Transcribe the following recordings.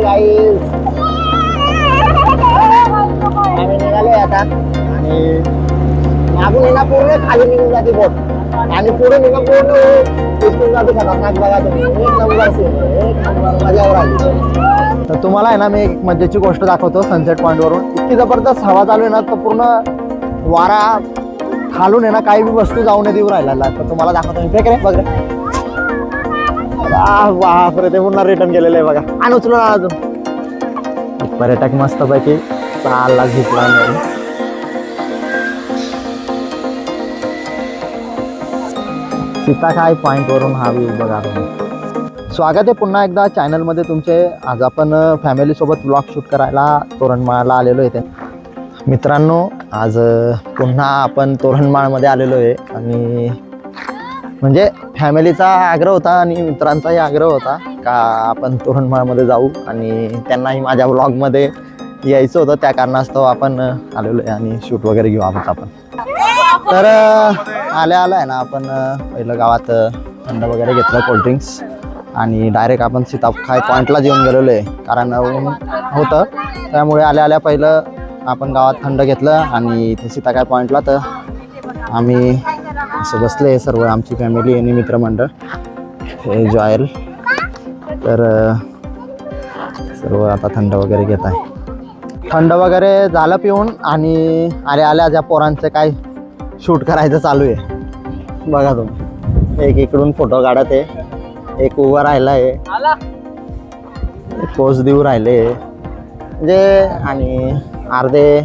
Guys, आम्ही निघालोय आता आणि मागून आहे ना पूर्ण खाली निघून जाते बोट आणि पुढे निघून पूर्ण दिसून जाते खतरनाक. बघा तुम्ही, एक नंबर सीन, एक नंबर मजावर आली. तर तुम्हाला आहे ना मी एक मजेची गोष्ट दाखवतो. सनसेट पॉईंट वरून इतकी जबरदस्त हवा चालू आहे ना, तर पूर्ण वारा खालून आहे ना काही बी वस्तू जाऊन देऊ राहिला. तर तुम्हाला दाखवतो मी. फेक रे, बघ रे. बापरे, ते पुन्हा रिटर्न गेलेलं आहे बघा. आणि उचलून अजून पर्यटक मस्त पैकी चालला झिपला. सीताखाय पॉइंट वरून हा व्ह्यू बघा तुम्ही. स्वागत आहे पुन्हा एकदा चॅनलमध्ये तुमचे. आज आपण फॅमिली सोबत व्लॉग शूट करायला तोरणमाळला आलेलो आहे. मित्रांनो, आज पुन्हा आपण तोरणमाळमध्ये आलेलो आहे आणि म्हणजे फॅमिलीचा आग्रह होता आणि मित्रांचाही आग्रह होता का आपण तोरणमाळमध्ये जाऊ आणि त्यांनाही माझ्या व्लॉगमध्ये यायचं होतं. त्या कारणास्तव आपण आलेलो आहे आणि शूट वगैरे घेऊ आपण. तर आल्या आहे ना आपण पहिलं गावात थंड वगैरे घेतलं, कोल्ड्रिंक्स, आणि डायरेक्ट आपण सीताखाय पॉईंटला जेवून गेलेलो आहे. कारण ऊन होतं त्यामुळे आल्या पहिलं आपण गावात थंड घेतलं आणि इथे सीताखाय पॉईंटला. तर आम्ही असं बसले सर्व, आमची फॅमिली आणि मित्रमंडळ हे जॉयल. तर सर्व आता थंड वगैरे घेत आहे. थंड वगैरे झालं पिऊन आणि आल्या ज्या पोरांचं काय शूट करायचं चालू आहे बघा तुम्ही. एक इकडून फोटो काढत आहे, एक उभं राहिला आहे, पोज देऊ राहिले म्हणजे, आणि अर्धे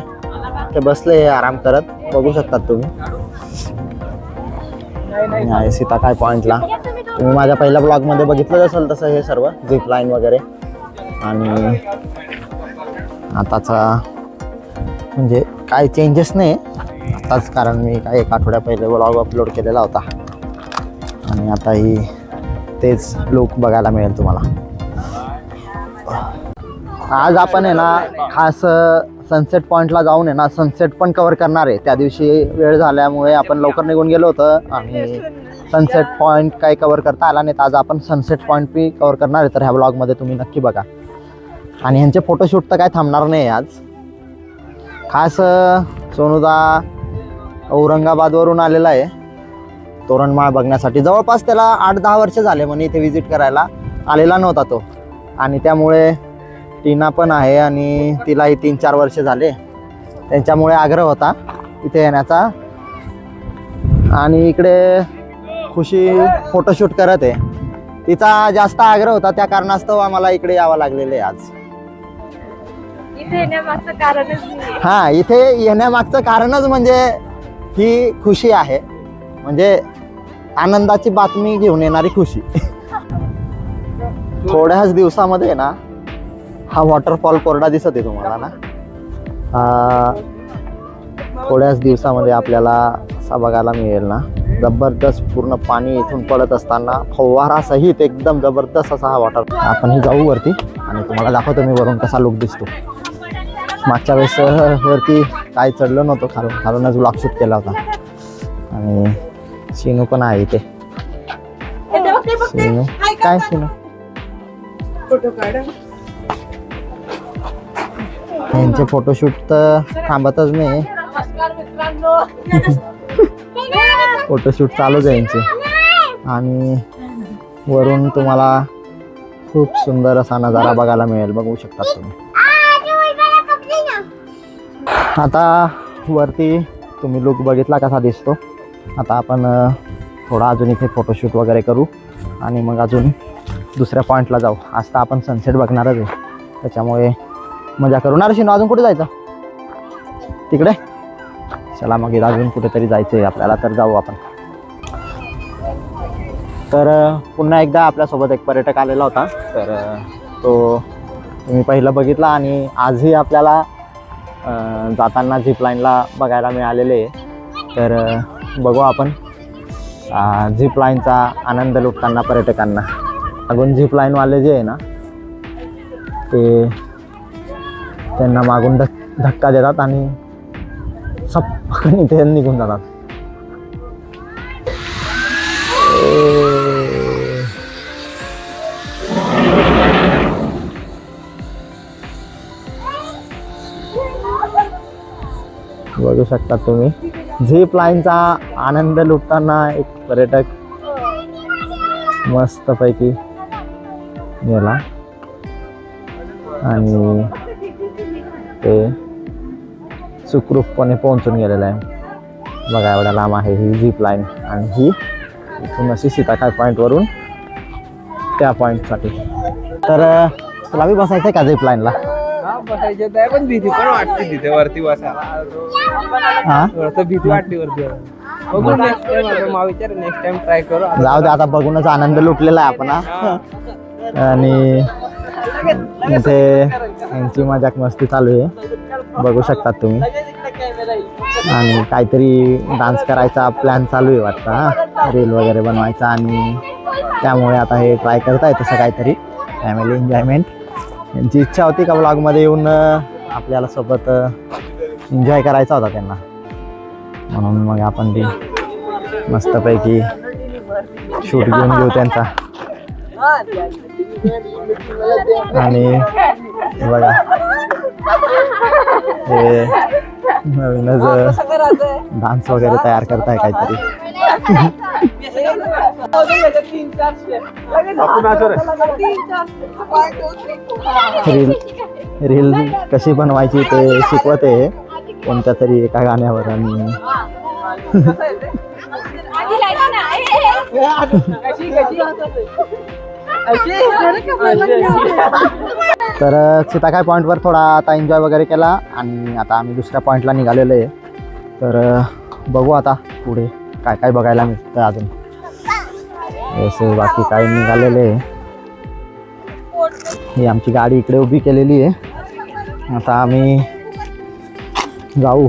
ते बसले आराम करत. बघू शकतात तुम्ही. आहे सीताखाय पॉईंटला. तुम्ही माझ्या पहिल्या ब्लॉगमध्ये बघितलं असेल तसं हे सर्व झिप लाईन वगैरे. आणि आताचा म्हणजे काय चेंजेस नाही आताच, कारण मी काय एक आठवड्या पहिले ब्लॉग अपलोड केलेला होता आणि आताही तेच लुक बघायला मिळेल तुम्हाला. आज आपण आहे ना खास सनसेट पॉईंटला जाऊन आहे ना सनसेट पण कव्हर करणार आहे. त्या दिवशी वेळ झाल्यामुळे आपण लवकर निघून गेलो होतं आणि सनसेट पॉईंट काही कव्हर करता आला नाही. तर आज आपण सनसेट पॉईंट बी कव्हर करणार आहे. तर ह्या ब्लॉगमध्ये तुम्ही नक्की बघा. आणि ह्यांचे फोटोशूट तर काय थांबणार नाही आज. खास सोनूदा औरंगाबादवरून आलेला आहे तोरणमाळ बघण्यासाठी. जवळपास त्याला 8-10 वर्ष झाले म्हणे इथे व्हिजिट करायला. आलेला नव्हता तो आणि त्यामुळे टीना पण आहे आणि तिलाही 3-4 वर्ष झाले. त्यांच्यामुळे आग्रह होता इथे येण्याचा. आणि इकडे खुशी फोटोशूट करत आहे. तिचा जास्त आग्रह होता, त्या कारणास्तव आम्हाला इकडे यावं लागलेलं आहे आज. इथे येण्यामागचं कारणच नाही. हा, इथे येण्यामागचं कारणच म्हणजे ही खुशी आहे. म्हणजे आनंदाची बातमी घेऊन येणारी खुशी. थोड्याच दिवसामध्ये ना हा वॉटरफॉल कोरडा दिसत आहे तुम्हाला ना. थोड्याच दिवसामध्ये आपल्याला असा बघायला मिळेल ना. जबरदस्त पूर्ण पाणी इथून पडत असताना फवारा सहित एकदम जबरदस्त असा हा वॉटर. आपण जाऊ वरती आणि तुम्हाला दाखवतो मी वरून कसा लुक दिसतो. मागच्या वेळेस वरती काय चढलो नव्हतो, खालूनच ब्लॉग शूट केला होता. आणि सिनू पण आहे इथे. सिनू काय, सिनू यांचे फोटोशूट तर थांबतच नाही. फोटोशूट चालूच आहे यांचे. आणि वरून तुम्हाला खूप सुंदर असा नजारा बघायला मिळेल. बघू शकता तुम्ही. आता वरती तुम्ही लुक बघितला कसा दिसतो. आता आपण थोडा अजून इथे फोटोशूट वगैरे करू आणि मग अजून दुसऱ्या पॉईंटला जाऊ. आज तर आपण सनसेट बघणारच आहे, त्याच्यामुळे मजा करू. ना ऋषी, अजून कुठे जायचं? तिकडे चला मग अजून कुठेतरी जायचं आहे आपल्याला, तर जाऊ आपण. तर पुन्हा एकदा आपल्यासोबत एक पर्यटक आलेला होता. तर तो तुम्ही पहिलं बघितला आणि आजही आपल्याला जाताना झिपलाईनला बघायला मिळालेले आहे. तर बघू आपण झिपलाईनचा आनंद लुटताना पर्यटकांना. मागून झिपलाईनवाले जे आहे ना ते त्यांना मागून धक्का देतात आणि सपकन इथे निघून जातात. बघू शकता तुम्ही झिप लाईनचा आनंद लुटताना एक पर्यटक मस्तपैकी गेला आणि ते सुखरूपपणे पोहोचून गेलेलं आहे. बघा एवढ्या लांब आहे ही झिप लाईन आणि ही इथून अशी सीताकाय पॉईंटवरून त्या पॉईंटसाठी. तर तुला बी बसायचं आहे का झिप लाईनला? बसायचं आहे पण भीती पण वाटते तिथे वरती बसायला. हां थोडंसं भीती वाटते वरती. बघू नेक्स्ट टाइम आता विचार नेक्स्ट टाइम ट्राय करू. जाऊ दे आता बघूनच आनंद लुटलेला आहे आपण हा. आणि इथे यांची मजाक मस्ती चालू आहे बघू शकतात तुम्ही. आणि काहीतरी डान्स करायचा प्लॅन चालू आहे वाटतं हा, रील वगैरे बनवायचा आणि त्यामुळे आता हे ट्राय करताय तसं काहीतरी फॅमिली एन्जॉयमेंट. यांची इच्छा होती का व्लॉगमध्ये येऊन आपल्याला सोबत एन्जॉय करायचा होता त्यांना, म्हणून मग आपण ती मस्तपैकी शूट घेऊन घेऊ त्यांचा. आणि बघा हे नवीनच डान्स वगैरे तयार करताय काहीतरी. रील कशी बनवायची ते शिकवत आहे कोणत्या तरी एका गाण्यावर. आणि तर सीताकाय पॉईंटवर थोडा आता एन्जॉय वगैरे केला आणि आता आम्ही दुसऱ्या पॉईंटला निघालेलो आहे. तर बघू आता पुढे काय काय बघायला मिळतं अजून. जसे बाकी काय निघालेले आहे. ही आमची गाडी इकडे उभी केलेली आहे. आता आम्ही जाऊ.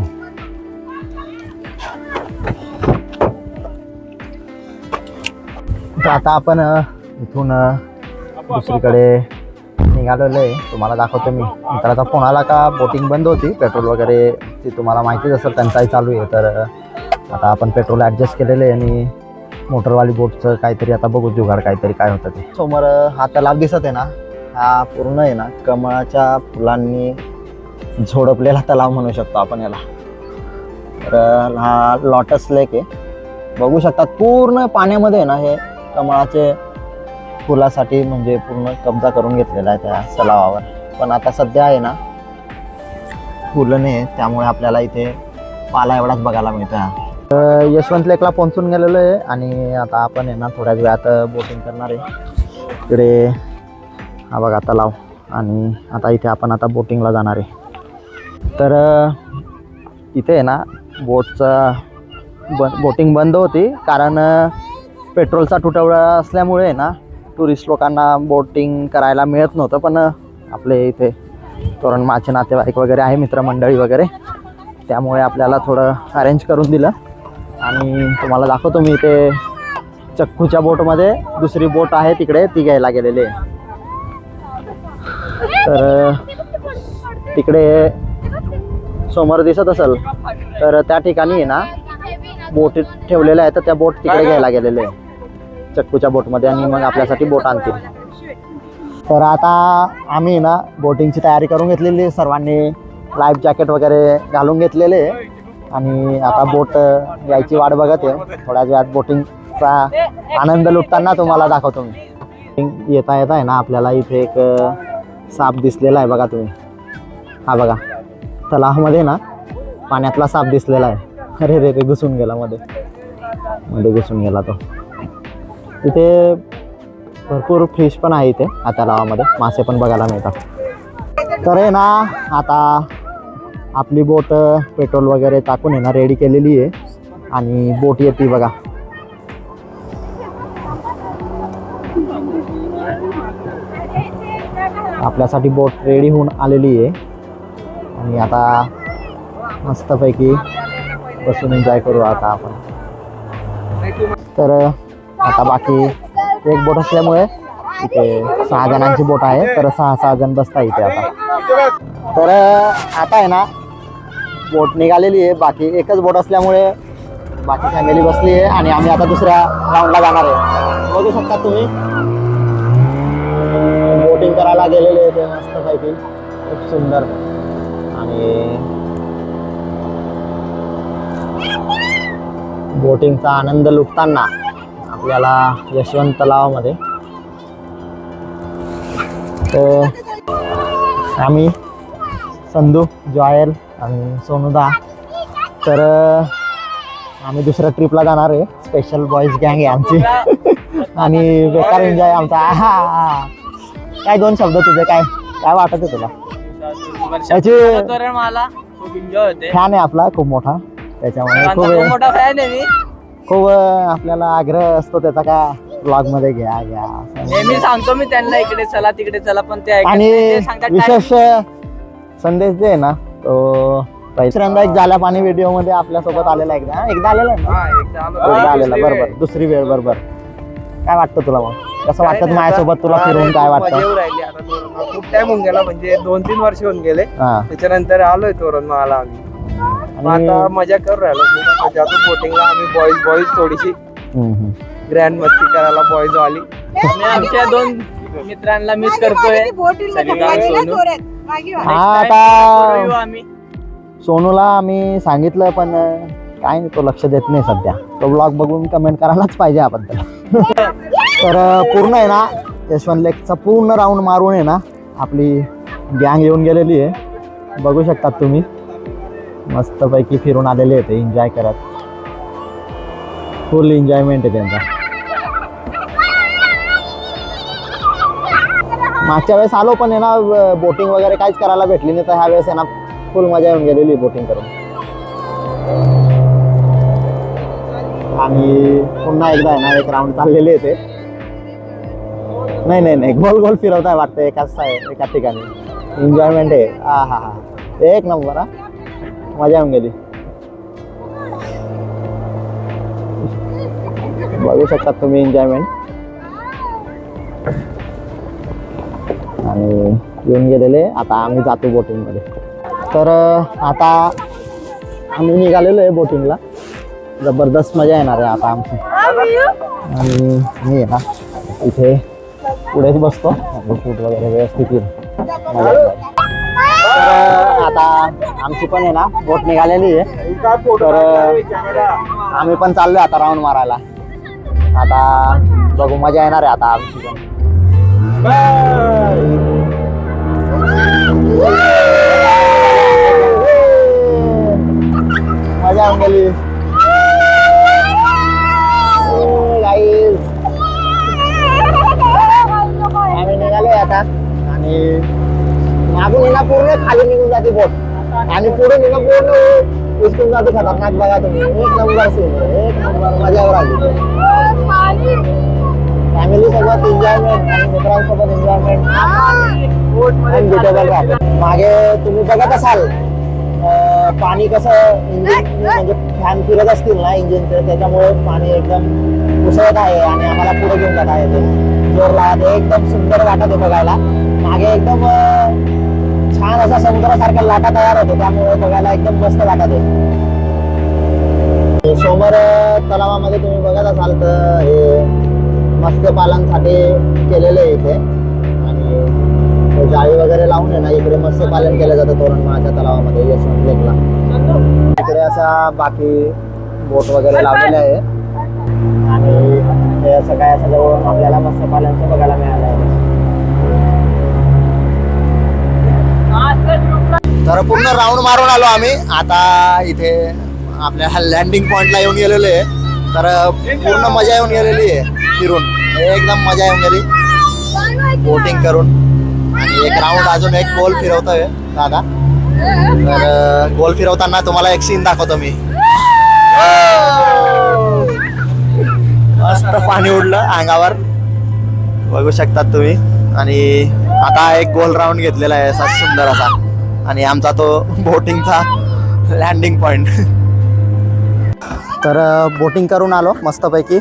तर आता आपण इथून दुसरीकडे निघालेलो आहे. तुम्हाला दाखवतो मी. मित्राचा फोन आला का बोटिंग बंद होती, पेट्रोल वगैरे ती तुम्हाला माहितीच असेल टंचाई चालू आहे. तर आता आपण पेट्रोल ॲडजस्ट केलेलं आहे आणि मोटरवाली बोटचं काहीतरी आता बघू जुगाड काहीतरी काय होतं ते. समोर हा तलाव दिसत आहे ना, हा पूर्ण आहे ना कमळाच्या फुलांनी झोडपलेला तलाव म्हणू शकतो आपण याला. तर हा लॉटस लेक आहे बघू शकतात. पूर्ण पाण्यामध्ये आहे ना हे कमळाचे फुलासाठी म्हणजे पूर्ण कब्जा करून घेतलेला आहे त्या तलावावर. पण आता सध्या आहे ना फुलं नाही, त्यामुळे आपल्याला इथे पाला एवढाच बघायला मिळतं. यशवंत लेकला पोहोचून गेलेलो आहे आणि आता आपण आहे ना थोड्याच वेळात बोटिंग करणार आहे. इकडे हा बघा तलाव आणि आता इथे आपण आता बोटिंगला जाणार आहे. तर इथे आहे ना बोटिंग बंद होती कारण पेट्रोलचा तुटवडा असल्यामुळे आहे ना टुरिस्ट लोकांना बोटिंग करायला मिळत नव्हतं. पण आपले इथे तोरणमाळचे नातेवाईक वगैरे आहे, मित्रमंडळी वगैरे, त्यामुळे आपल्याला थोडं अरेंज करून दिलं. आणि तुम्हाला दाखवतो मी इथे चक्कूच्या बोटमध्ये दुसरी बोट आहे तिकडे, ती घ्यायला गेलेली आहे. तर तिकडे समोर दिसत असेल तर त्या ठिकाणी आहे ना बोट ठेवलेल्या आहेत. तर त्या बोट तिकडे घ्यायला गेलेले आहे चक्कूच्या बोटमध्ये आणि मग आपल्यासाठी बोट आणतील. तर आता आम्ही ना बोटिंगची तयारी करून घेतलेली आहे. सर्वांनी लाईफ जॅकेट वगैरे घालून घेतलेले आहे आणि आता बोट यायची वाट बघत आहे. थोड्याच वेळात बोटिंगचा आनंद लुटताना तुम्हाला दाखवतो मी. येता येता आहे ना आपल्याला इथे एक साप दिसलेला आहे बघा तुम्ही. हा बघा तलावामध्ये ना पाण्यातला साप दिसलेला आहे. अरे रे रे घुसून गेला मध्ये घुसून गेला तो. इथे भरपूर फिश पण आहे इथे या तलावामध्ये, मासे पण बघायला मिळतात. तर आहे ना आता आपली बोट पेट्रोल वगैरे टाकून आहे ना रेडी केलेली आहे आणि बोट येते बघा. आपल्यासाठी बोट रेडी होऊन आलेली आहे आणि आता मस्तपैकी बसून एन्जॉय करू आता आपण. तर आता बाकी एक बोट असल्यामुळे इथे 6 जणांची बोट आहे, तर 6 जण बसता इथे आता. तर आता आहे ना बोट निघालेली आहे. बाकी एकच बोट असल्यामुळे बाकी फॅमिली बसली आहे आणि आम्ही आता दुसऱ्या राऊंडला जाणार आहे. बघू शकता तुम्ही बोटिंग करायला गेलेले आहे ते मस्तपैकी, खूप सुंदर. आणि बोटिंगचा आनंद लुटताना आपल्याला यशवंत तलावामध्ये तर आम्ही संधू जॉयल आणि सोनुदा तर आम्ही दुसऱ्या ट्रिपला जाणार आहे. स्पेशल बॉईज गँग आहे आमची आणि बेकार एन्जॉय आमचा. काय दोन शब्द तुझे काय काय वाटत आहे तुला? त्याची मला खूप एन्जॉय होते. फॅन आहे आपला खूप मोठा त्याच्यामुळे खूप खूप मोठा फॅन आहे मी. खूप आपल्याला आग्रह असतो त्याचा का ब्लॉग मध्ये घ्या नेहमी सांगतो मी त्यांना इकडे चला तिकडे चला पण ते ऐकत आणि नाही. ते सांगतात विशेष संदेश जे आहे ना तो पहिल्यांदा एक झाल्या पाणी व्हिडिओ मध्ये आपल्या सोबत आलेला एकदा आलेला आहे ना? हा, एकदा एकदा आलेला बरोबर दुसरी वेळ बरोबर. काय वाटतं तुला मग कसं वाटतं माझ्यासोबत तुला फिरून काय वाटतं? राहिली आता तोरणमाळ. खूप टाइम होऊन गेला म्हणजे 2-3 वर्ष होऊन गेले. हा त्याच्यानंतर आलोय तोरणमाळला आम्ही. मग आणि आता मजा करू राहिलो. खूप आता जातो बोटिंगला आम्ही बॉईज थोडीशी हम्म. ग्रँड मस्ती करायला बॉईज वाली. मी आमच्या 2 मित्रांना मिस करतोय. सोनू. हा आता करू आम्ही. सोनूला आम्ही सांगितलं पण काय नाही तो लक्ष देत नाही सध्या. तो ब्लॉग बघून कमेंट करायलाच पाहिजे आपण त्याला. तर पूर्ण आहे ना यशवंत लेकचा पूर्ण राऊंड मारून आहे ना आपली गँग येऊन गेलेली आहे. बघू शकतात तुम्ही मस्तपैकी फिरून आलेले आहेत एन्जॉय करत. फुल एन्जॉयमेंट आहे त्यांचा. मागच्या वेळेस आलो पण आहे ना बोटिंग वगैरे काहीच करायला भेटली नाही तर ह्या वेळेस आहे ना फुल मजा येऊन गेलेली बोटिंग करून. आणि पुन्हा एकदा आहे ना एक राऊंड चाललेले आहे ते. नाही गोल गोल फिरवताय वाटतं एका ठिकाणी. एन्जॉयमेंट आहे. हा एक नंबर. हा मजा येऊन गेली. बघू शकतात तुम्ही एन्जॉयमेंट. आणि येऊन गेलेले आता आम्ही जातो बोटिंगमध्ये. तर आता आम्ही निघालेलो आहे बोटिंगला. जबरदस्त मजा येणार आहे आता आमची. आणि मी आहे ना इथे पुढेच बसतो शूट वगैरे व्यवस्थित येईल. तर आता आमची पण आहे ना बोट निघालेली आहे. तर आम्ही पण चाललोय आता राऊंड मारायला. आता बघू मजा येणार आहे आता आमची पण. मजा येऊन गेली. आम्ही निघालोय आता आणि मागून येणार पूर्ण खाली निघून जाते बोट आणि पुढे निघा पूर्ण उचकून जाते. खतरनाक बघा तुम्ही. एक नंबर सीन एक नंबर मजावर आली. फॅमिली सोबत एन्जॉयमेंट आणि मित्रांसोबत एन्जॉयमेंट अनबिटेबल राहते. मागे तुम्ही बघत असाल पाणी कसं इंजिन म्हणजे फॅन फिरत असतील ना इंजिनचे त्याच्यामुळे पाणी एकदम उसळत आहे आणि आम्हाला पुढे घेऊन जात आहे. ते जोर लावत एकदम सुंदर वाटत आहे बघायला. मागे एकदम छान असा समुद्रासारख्या लाटा तयार होतो त्यामुळे बघायला एकदम मस्त वाटत आहे. समोर तलावामध्ये तुम्ही बघत असाल तर हे मत्स्यपालनसाठी केलेलं आहे इथे. आणि जाळी वगैरे लावून आहे ना इकडे मत्स्यपालन केलं जातं तोरणमाळच्या तलावामध्ये यशवंत लेकला. इकडे असा बाकी बोट वगैरे लावलेले आहे आणि हे असं काय असं जवळ आपल्याला मत्स्यपालनचं बघायला मिळालं आहे. तर पूर्ण राऊंड मारून आलो आम्ही. आता इथे आपल्या लँडिंग पॉइंटला येऊन गेलेलो आहे. तर पूर्ण मजा येऊन गेलेली आहे फिरून. एकदम मजा येऊन गेली बोटिंग करून. आणि एक राऊंड अजून एक गोल फिरवतोय दादा. तर गोल फिरवताना तुम्हाला एक सीन दाखवतो मी. मस्त पाणी उडलं अंगावर बघू शकतात तुम्ही. आणि आता एक गोल राऊंड घेतलेला आहे असा सुंदर असा. आणि आमचा तो बोटिंगचा लँडिंग पॉइंट. तर बोटिंग करून आलो मस्तपैकी.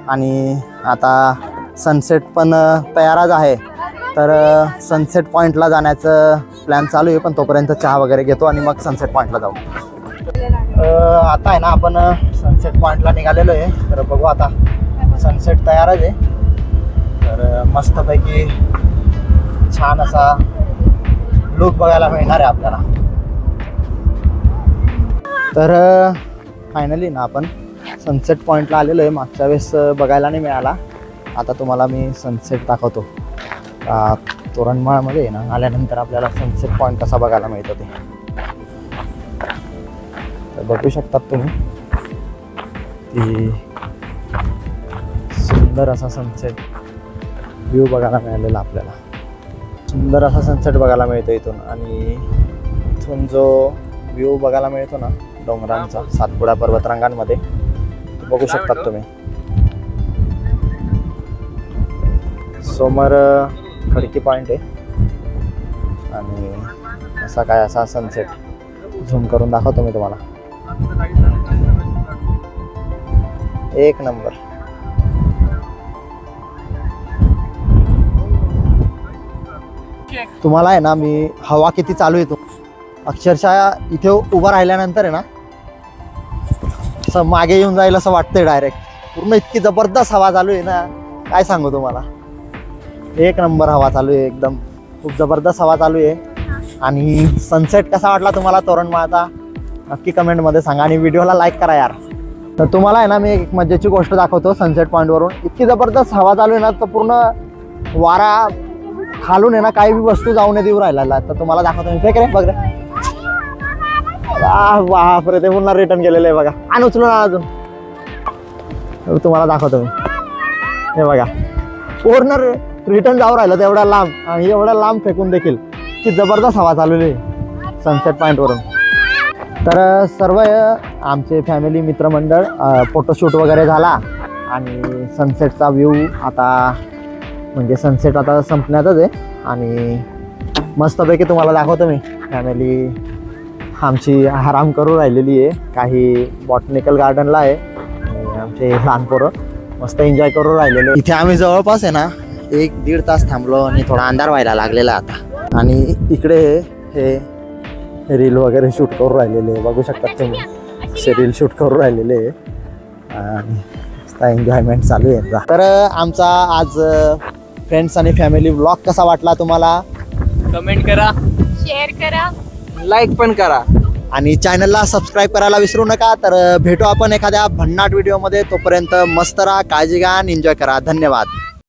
आणि आता सनसेट पण तयारच आहे. तर सनसेट पॉईंटला जाण्याचं प्लॅन चालू आहे पण तोपर्यंत चहा वगैरे घेतो आणि मग सनसेट पॉईंटला जाऊ. आता आहे ना आपण सनसेट पॉईंटला निघालेलो आहे. तर बघू आता सनसेट तयारच आहे. तर मस्तपैकी छान असा लुक बघायला मिळणार आहे आपल्याला. तर फायनली ना आपण सनसेट पॉईंटला आलेलो आहे. मागच्या वेळेस बघायला नाही मिळाला. आता तुम्हाला मी सनसेट दाखवतो. तोरणमाळमध्ये आहे ना आल्यानंतर आपल्याला सनसेट पॉईंट कसा बघायला मिळतो ते तर बघू शकतात तुम्ही. ती सुंदर असा सनसेट व्ह्यू बघायला मिळालेला आपल्याला. सुंदर असा सनसेट बघायला मिळतो इथून. आणि इथून जो व्ह्यू बघायला मिळतो ना डोंगरांचा सातपुडा पर्वतरांगांमध्ये बघू शकतात तुम्ही. समोर खडकी पॉईंट आहे आणि असा काय असा सनसेट झूम करून दाखवतो मी तुम्हाला. एक नंबर. तुम्हाला आहे ना मी हवा किती चालू येतो अक्षरशः इथे उभं राहिल्यानंतर आहे ना असं मागे येऊन जाईल असं वाटतंय डायरेक्ट. पूर्ण इतकी जबरदस्त हवा चालू आहे ना काय सांगू तुम्हाला. एक नंबर हवा चालू आहे एकदम. खूप जबरदस्त हवा चालू आहे. आणि सनसेट कसा वाटला तुम्हाला तोरणमाळचा नक्की कमेंटमध्ये सांगा आणि व्हिडिओला लाईक करा यार. तर तुम्हाला आहे ना मी एक मजेची गोष्ट दाखवतो सनसेट पॉईंटवरून. इतकी जबरदस्त हवा चालू आहे ना तर पूर्ण वारा खालून आहे ना काही बी वस्तू जाऊन देऊ राहिला. तर तुम्हाला दाखवतो मी. फेक रे बघ रे. बापरे ते पुन्हा रिटर्न केलेलं आहे बघा. आणि उचलून अजून तुम्हाला दाखवतो मी. हे बघा पूर्ण रिटर्न जाऊ राहिलं तेवढ्या लांब आणि एवढ्या लांब फेकून देखील ती जबरदस्त हवा चालू आहे सनसेट पॉईंटवरून. तर सर्व आमचे फॅमिली मित्रमंडळ फोटोशूट वगैरे झाला आणि सनसेटचा व्ह्यू आता म्हणजे सनसेट आता संपण्यातच आहे. आणि मस्तपैकी तुम्हाला दाखवतो मी. फॅमिली आमची आराम करू राहिलेली आहे. काही बॉटनिकल गार्डनला आहे आणि आमचे लहान पोरं मस्त एन्जॉय करू राहिलेले. इथे आम्ही जवळपास आहे ना 1-1.5 तास थांबलो आणि थोडा अंधार व्हायला लागलेला आता. आणि इकडे हे रील वगैरे शूट करू राहिलेले बघू शकतात तुम्ही. असे रील शूट करू राहिलेले आणि एन्जॉयमेंट चालू आहे. तर आमचा आज फ्रेंड्स आणि फॅमिली व्लॉग कसा वाटला तुम्हाला कमेंट करा, शेअर करा, लाईक पण करा आणि चॅनलला सबस्क्राईब करायला विसरू नका. तर भेटू आपण एखाद्या भन्नाट व्हिडिओमध्ये. तोपर्यंत मस्त राहा, काळजी घ्या आणि एन्जॉय करा. धन्यवाद.